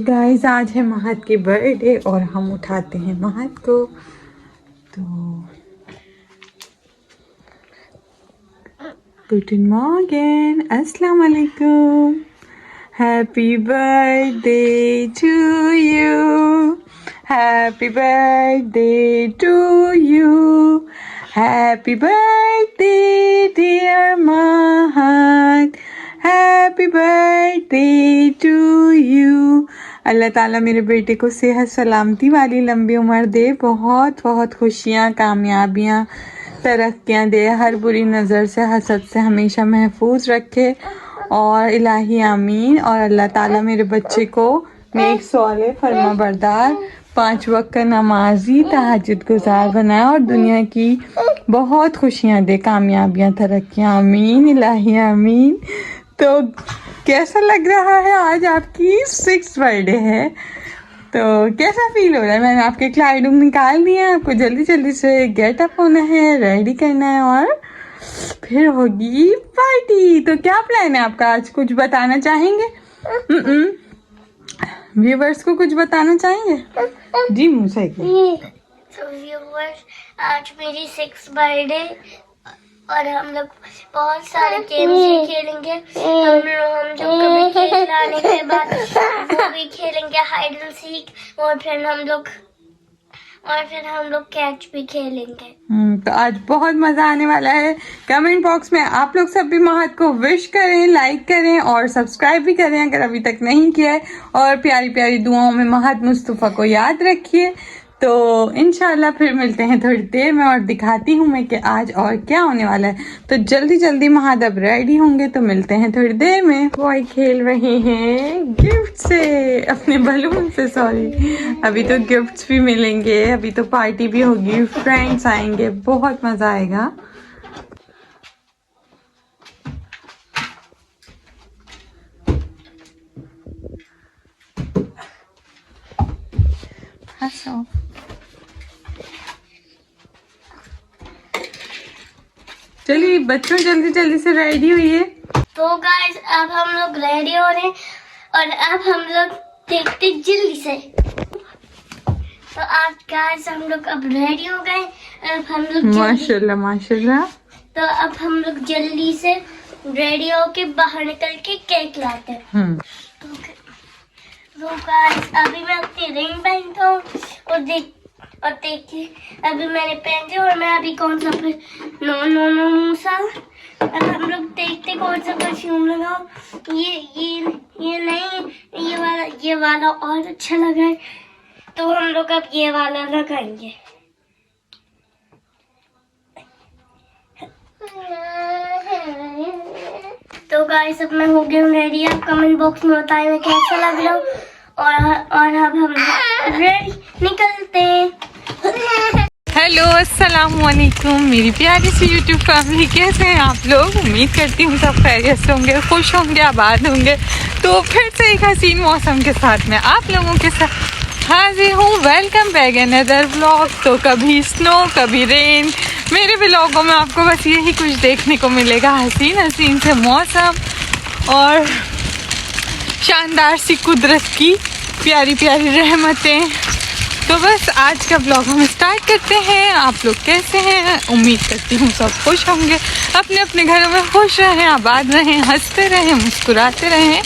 Guys आज है महक की बर्थडे और हम उठाते हैं महक को। तो गुड मॉर्निंग, अस्सलाम वालेकुम, happy birthday to you, happy birthday to you, happy birthday dear Mehak, happy birthday to you. अल्लाह ताला मेरे बेटे को सेहत सलामती वाली लंबी उम्र दे, बहुत बहुत खुशियाँ, कामयाबियाँ, तरक्कियाँ दे, हर बुरी नज़र से, हसद से हमेशा महफूज रखे और इलाही आमीन। और अल्लाह ताला मेरे बच्चे को नेक सौले फरमा बरदार, 5 वक्त का नमाजी, तहज्जुद गुजार बनाए और दुनिया की बहुत खुशियाँ दे, कामयाबियाँ, तरक्कियाँ, आमीन इलाही आमीन। तो कैसा लग रहा है, आज आपकी 6th बर्थडे है, तो कैसा फील हो रहा है? मैंने आपके क्लाइड रूम निकाल दिया, आपको जल्दी जल्दी से गेटअप होना है, रेडी करना है और फिर होगी पार्टी। तो क्या प्लान है आपका, आज कुछ बताना चाहेंगे? व्यूवर्स को कुछ बताना चाहेंगे? जी मुझे तो व्यूवर्स, आज मेरी 6th बर्थडे और हम लोग बहुत सारे गेम्स ही खेलेंगे। हम जो कभी खेल आने के बाद वो भी खेलेंगे, हाइड एंड सीक, और फिर हम लोग कैच भी खेलेंगे। तो आज बहुत मजा आने वाला है। कमेंट बॉक्स में आप लोग सब भी महक को विश करें, लाइक करें और सब्सक्राइब भी करें अगर अभी तक नहीं किया है, और प्यारी प्यारी दुआओं में महक मुस्तफ़ा को याद रखिए। तो इंशाल्लाह फिर मिलते हैं थोड़ी देर में और दिखाती हूँ मैं कि आज और क्या होने वाला है। तो जल्दी जल्दी महक अब रेडी होंगे, तो मिलते हैं थोड़ी देर में। बॉय खेल रहे हैं गिफ्ट से, अपने बलून से, सॉरी। अभी तो गिफ्ट्स भी मिलेंगे, अभी तो पार्टी भी होगी, फ्रेंड्स आएंगे, बहुत मजा आएगा। हंसो। चलिए बच्चों जल्दी जल्दी से रेडी हुई। तो गाइस अब हम लोग रेडी हो रहे हैं और अब हम लोग देखते जल्दी से। तो आज गाइस हम लोग अब रेडी हो गए, अब हम लोग माशाल्लाह माशाल्लाह। तो अब हम लोग जल्दी से रेडी होके बाहर निकल के केक लाते हैं। तो गाइस अभी मैं अपनी रिंग पहनता हूँ और देखिए अभी मैंने पहन और मैं अभी कौन सा मूसा, अब हम लोग देखते कौन सा परफ्यूम लगाओ। ये नहीं, ये वाला और अच्छा लगा है, तो हम लोग अब ये वाला लगाएंगे। तो गाइस अब मैं हो गई हूँ रेडी। आप कमेंट बॉक्स में बताएं मैं कैसा लग रहा हूँ, और अब हम रेडी निकलते हैं। हेलो अस्सलाम वालेकुम मेरी प्यारी सी यूट्यूब फैमिली, कैसे हैं आप लोग? उम्मीद करती हूँ सब खैरियत से होंगे, खुश होंगे, आबाद होंगे। तो फिर से एक हसीन मौसम के साथ में आप लोगों के साथ हाजिर हूँ। Welcome back another vlog. तो कभी स्नो कभी रेन, मेरे व्लॉगों में आपको बस यही कुछ देखने को मिलेगा, हसीन हसीन से मौसम और शानदार सी कुदरत की प्यारी प्यारी रहमतें। तो बस आज का ब्लॉग हम स्टार्ट करते हैं। आप लोग कैसे हैं? उम्मीद करती हूँ सब खुश होंगे, अपने अपने घरों में खुश रहें, आबाद रहें, हंसते रहें, मुस्कुराते रहें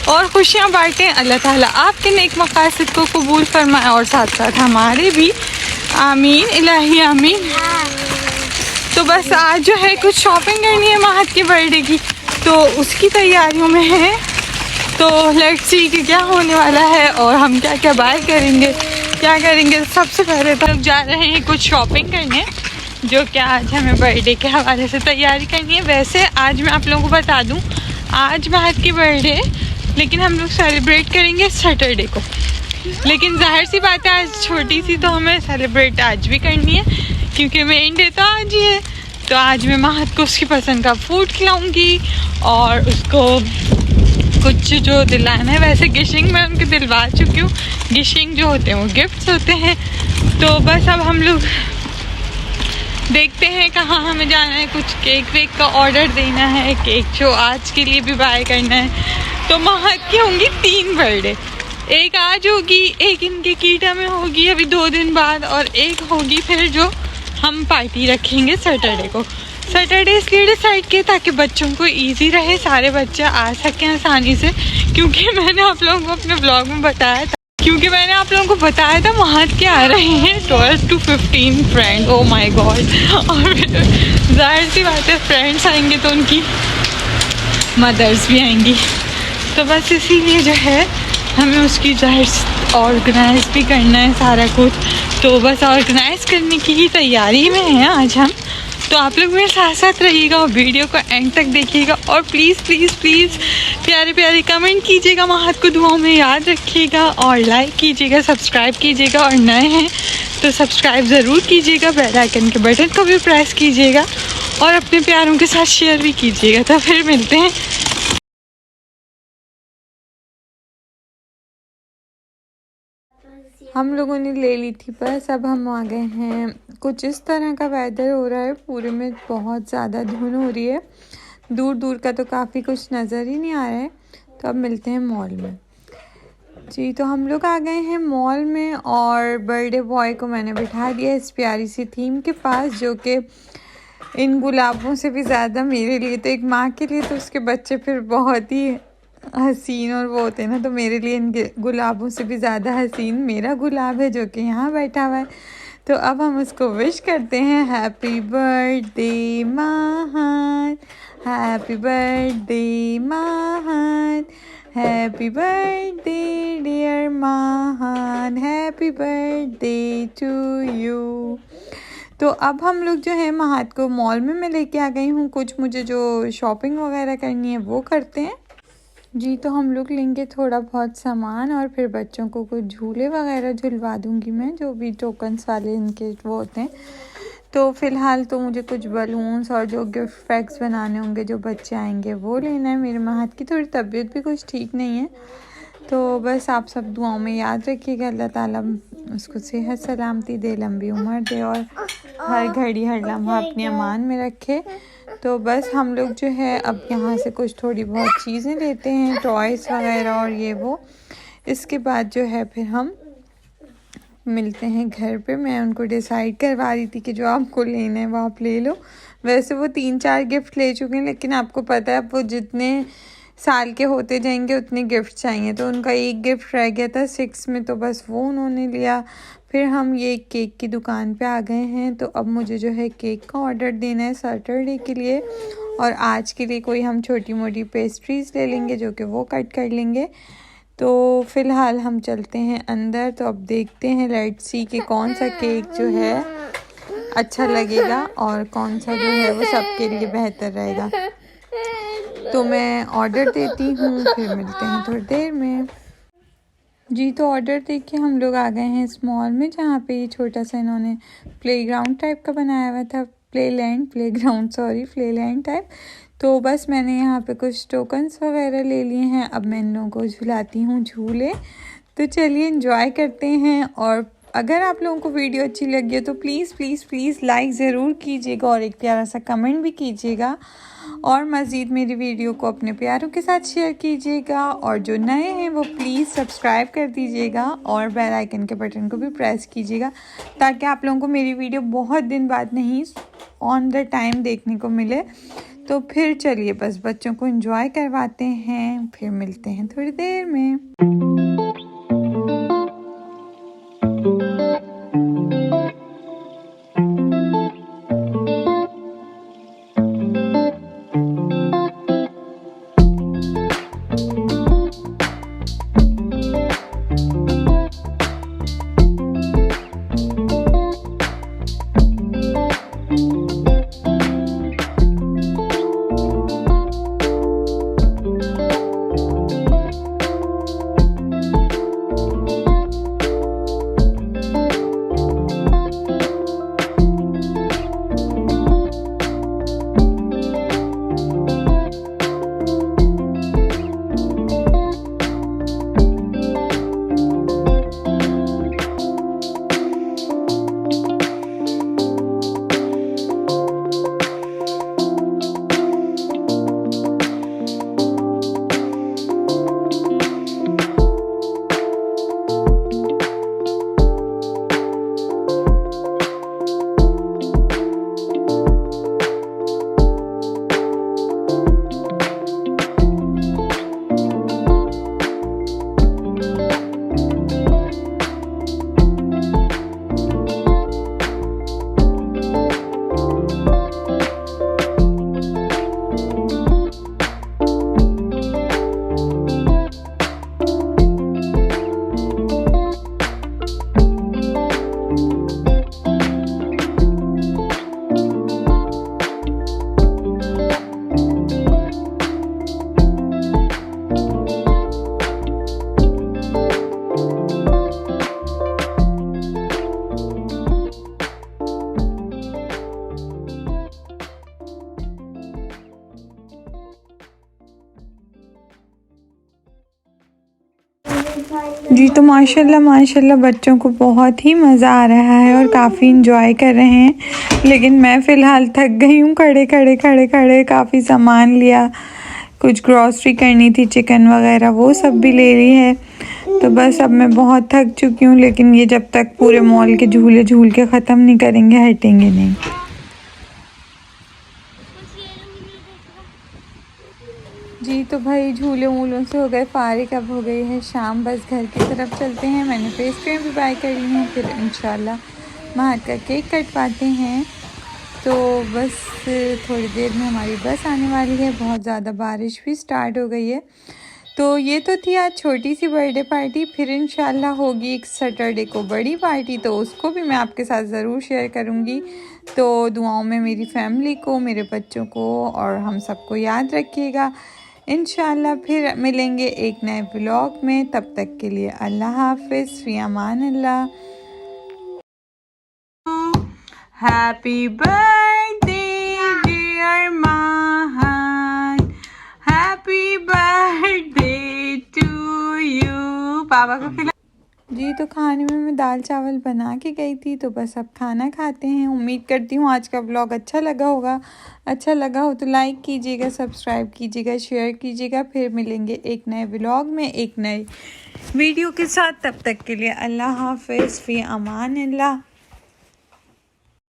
और खुशियाँ बांटें। अल्लाह ताला आपके नेक मकासद को कबूल फरमाए और साथ साथ हमारे भी, आमीन इलाही आमीन। तो बस आज जो है कुछ शॉपिंग करनी है महक की बर्थडे की, तो उसकी तैयारियों में है। तो लेट्स सी कि क्या होने वाला है और हम क्या क्या बाय करेंगे, क्या करेंगे। सबसे पहले तो लोग जा रहे हैं कुछ शॉपिंग करने, जो कि आज हमें बर्थडे के हवाले से तैयारी करनी है। वैसे आज मैं आप लोगों को बता दूं, आज महक की बर्थडे, लेकिन हम लोग सेलिब्रेट करेंगे सैटरडे को। लेकिन जाहिर सी बात है आज छोटी सी, तो हमें सेलिब्रेट आज भी करनी है क्योंकि मेन डे तो आज ही है। तो आज मैं महक को उसकी पसंद का फूड खिलाऊँगी और उसको कुछ जो दिलाना है। वैसे गिशिंग मैं उनके दिलवा चुकी हूँ, गिशिंग जो होते हैं वो गिफ्ट्स होते हैं। तो बस अब हम लोग देखते हैं कहाँ हमें जाना है, कुछ केक वेक का ऑर्डर देना है, केक जो आज के लिए भी बाय करना है। तो महक की होंगी 3 बर्थडे, एक आज होगी, एक इनके कीटा में होगी अभी 2 दिन बाद, और एक होगी फिर जो हम पार्टी रखेंगे सैटरडे को। सैटरडे इसलिए डिसाइड किया ताकि बच्चों को इजी रहे, सारे बच्चे आ सकें आसानी से, क्योंकि मैंने आप लोगों को अपने ब्लॉग में बताया था वहाँ के आ रहे हैं 12 to 15 friend. Oh my God. और जाहिर सी बात है फ्रेंड्स आएंगे तो उनकी मदर्स भी आएंगी, तो बस इसीलिए जो है हमें उसकी जाहिर ऑर्गेनाइज भी करना है सारा कुछ। तो बस ऑर्गेनाइज करने की ही तैयारी में हैं आज हम। तो आप लोग मेरे साथ साथ रहिएगा और वीडियो को एंड तक देखिएगा, और प्लीज़ प्लीज़ प्लीज़ प्यारे प्यारे कमेंट कीजिएगा, महत को दुआओं में याद रखिएगा, और लाइक कीजिएगा, सब्सक्राइब कीजिएगा, और नए हैं तो सब्सक्राइब ज़रूर कीजिएगा, बेल आइकन के बटन को भी प्रेस कीजिएगा, और अपने प्यारों के साथ शेयर भी कीजिएगा। तो फिर मिलते हैं। हम लोगों ने ले ली थी बस, अब हम आ गए हैं। कुछ इस तरह का वेदर हो रहा है, पूरे में बहुत ज़्यादा धुंध हो रही है, दूर दूर का तो काफ़ी कुछ नज़र ही नहीं आ रहा है। तो अब मिलते हैं मॉल में जी। तो हम लोग आ गए हैं मॉल में, और बर्थडे बॉय को मैंने बिठा दिया इस प्यारी सी थीम के पास, जो कि इन गुलाबों से भी ज़्यादा मेरे लिए, तो एक माँ के लिए तो उसके बच्चे फिर बहुत ही हसीन और वो होते हैं ना, तो मेरे लिए इन गुलाबों से भी ज़्यादा हसीन मेरा गुलाब है जो कि यहाँ बैठा हुआ है। तो अब हम उसको विश करते हैं, हैप्पी बर्थडे महान, हैप्पी बर्थडे महान, हैप्पी बर्थडे डियर महान, हैप्पी बर्थडे टू यू। तो अब हम लोग जो है महात को मॉल में मैं लेके आ गई हूँ, कुछ मुझे जो शॉपिंग वगैरह करनी है वो करते हैं जी। तो हम लोग लेंगे थोड़ा बहुत सामान, और फिर बच्चों को कुछ झूले वगैरह झुलवा दूंगी मैं, जो भी टोकन्स वाले इनके वो होते हैं। तो फ़िलहाल तो मुझे कुछ बलून्स और जो गिफ्ट पैक्स बनाने होंगे जो बच्चे आएंगे वो लेना है। मेरे महत की थोड़ी तबीयत भी कुछ ठीक नहीं है, तो बस आप सब दुआओं में याद रखिएगा, अल्लाह ताला उसको सेहत सलामती दे, लंबी उम्र दे, और हर घड़ी हर लम्हा अपने अमान में रखे। तो बस हम लोग जो है अब यहाँ से कुछ थोड़ी बहुत चीज़ें लेते हैं, टॉयज़ वगैरह और ये वो। इसके बाद जो है फिर हम मिलते हैं घर पे। मैं उनको डिसाइड करवा रही थी कि जो आपको लेना है वो आप ले लो। वैसे वो 3-4 गिफ्ट ले चुके हैं, लेकिन आपको पता है अब वो जितने साल के होते जाएंगे उतने गिफ्ट चाहिए, तो उनका एक गिफ्ट रह गया था 6 में, तो बस वो उन्होंने लिया। फिर हम ये केक की दुकान पे आ गए हैं, तो अब मुझे जो है केक का ऑर्डर देना है सैटरडे के लिए, और आज के लिए कोई हम छोटी मोटी पेस्ट्रीज़ ले लेंगे जो कि वो कट कर लेंगे। तो फ़िलहाल हम चलते हैं अंदर, तो अब देखते हैं लेट्स सी कि कौन सा केक जो है अच्छा लगेगा और कौन सा जो है वो सबके लिए बेहतर रहेगा। तो मैं ऑर्डर देती हूँ, फिर मिलते हैं थोड़ी देर में जी। तो ऑर्डर दे के हम लोग आ गए हैं इस मॉल में, जहाँ पे ये छोटा सा इन्होंने प्लेग्राउंड टाइप का बनाया हुआ था, प्लेलैंड टाइप। तो बस मैंने यहाँ पे कुछ टोकन्स वगैरह ले लिए हैं, अब मैं इन लोगों को झुलाती हूँ झूले। तो चलिए एंजॉय करते हैं, और अगर आप लोगों को वीडियो अच्छी लगी है तो प्लीज़ प्लीज़ प्लीज़ लाइक ज़रूर कीजिएगा, और एक प्यारा सा कमेंट भी कीजिएगा, और मज़ीद मेरी वीडियो को अपने प्यारों के साथ शेयर कीजिएगा, और जो नए हैं वो प्लीज़ सब्सक्राइब कर दीजिएगा, और बेल आइकन के बटन को भी प्रेस कीजिएगा, ताकि आप लोगों को मेरी वीडियो बहुत दिन बाद नहीं ऑन द टाइम देखने को मिले। तो फिर चलिए बस बच्चों को एंजॉय करवाते हैं, फिर मिलते हैं थोड़ी देर में। जी तो माशाल्लाह माशाल्लाह बच्चों को बहुत ही मज़ा आ रहा है और काफ़ी इंजॉय कर रहे हैं। लेकिन मैं फ़िलहाल थक गई हूँ, खड़े काफ़ी सामान लिया, कुछ ग्रॉसरी करनी थी, चिकन वगैरह वो सब भी ले रही है। तो बस अब मैं बहुत थक चुकी हूँ, लेकिन ये जब तक पूरे मॉल के झूले झूल के ख़त्म नहीं करेंगे हटेंगे नहीं। जी तो भाई झूले वूलों से हो गए फारिग, अब हो गई है शाम, बस घर की तरफ चलते हैं। मैंने फेस क्रीम भी बाय कर ली है, फिर इंशाल्लाह बाहर का केक कटवाते हैं। तो बस थोड़ी देर में हमारी बस आने वाली है। बहुत ज़्यादा बारिश भी स्टार्ट हो गई है। तो ये तो थी आज छोटी सी बर्थडे पार्टी, फिर इंशाल्लाह होगी एक सैटरडे को बड़ी पार्टी, तो उसको भी मैं आपके साथ ज़रूर शेयर करूँगी। तो दुआओं में मेरी फैमिली को, मेरे बच्चों को और हम सबको याद रखिएगा। इंशाल्लाह फिर मिलेंगे एक नए व्लॉग में, तब तक के लिए अल्लाह हाफिज़, फ़ी अमान अल्लाह। हैप्पी बर्थडे डियर महान, हैप्पी बर्थडे टू यू। पापा को खिला जी। तो खाने में मैं दाल चावल बना के गई थी, तो बस अब खाना खाते हैं। उम्मीद करती हूँ आज का व्लॉग अच्छा लगा होगा। अच्छा लगा हो तो लाइक कीजिएगा, सब्सक्राइब कीजिएगा, शेयर कीजिएगा। फिर मिलेंगे एक नए व्लॉग में एक नए वीडियो के साथ, तब तक के लिए अल्लाह हाफिज़, फ़ी अमान अल्लाह।